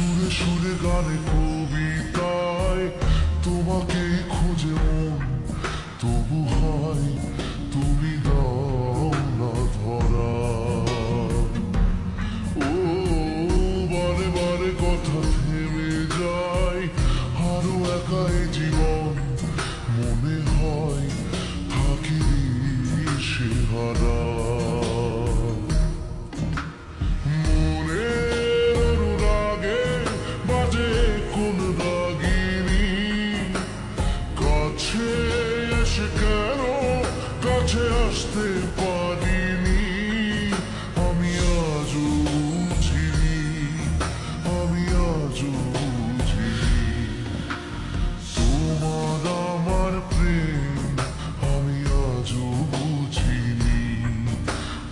সুরে সুরে গানে কবিতায় তোমাকেই খুঁজে মন, তবু হয় তুমি দাও না ধরা। ও বারে বারে কথা থেমে যায়, আরো একাই জীবন মনে হয় থাকি সে হারা। কাছে আসতে পারিনি আমি আজও বুঝিনি, আমি আজও বুঝিনি তোমার আমার প্রেম আমি আজও বুঝিনি।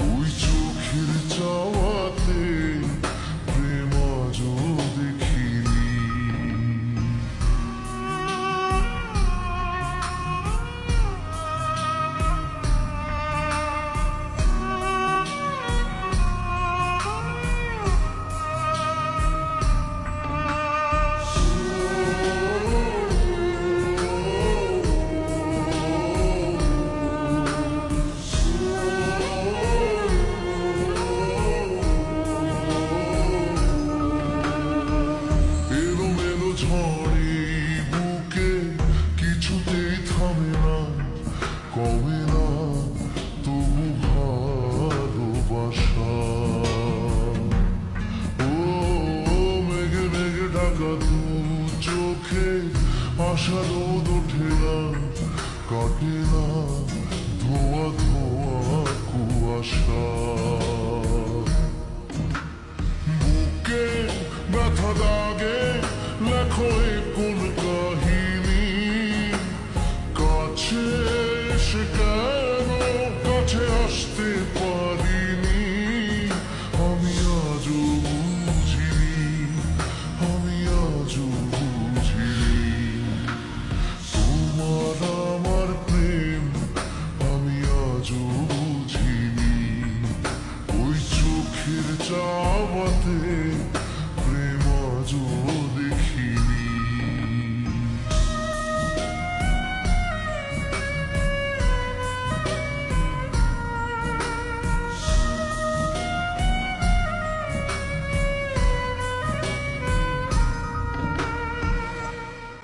ওই চোখের চাওয়াতে প্রেম আজও দেখিনি। ঝড়ে বুকে কিছুতেই থামে না, কমে না তবু ভালোবাসা। ও মেঘে মেঘে ঢাকা দু চোখে আশা রোদ ওঠে না, কাটে না ধোয়া ধোয়া কুয়াশা। বুকে ব্যথা দাগে লেখো কোন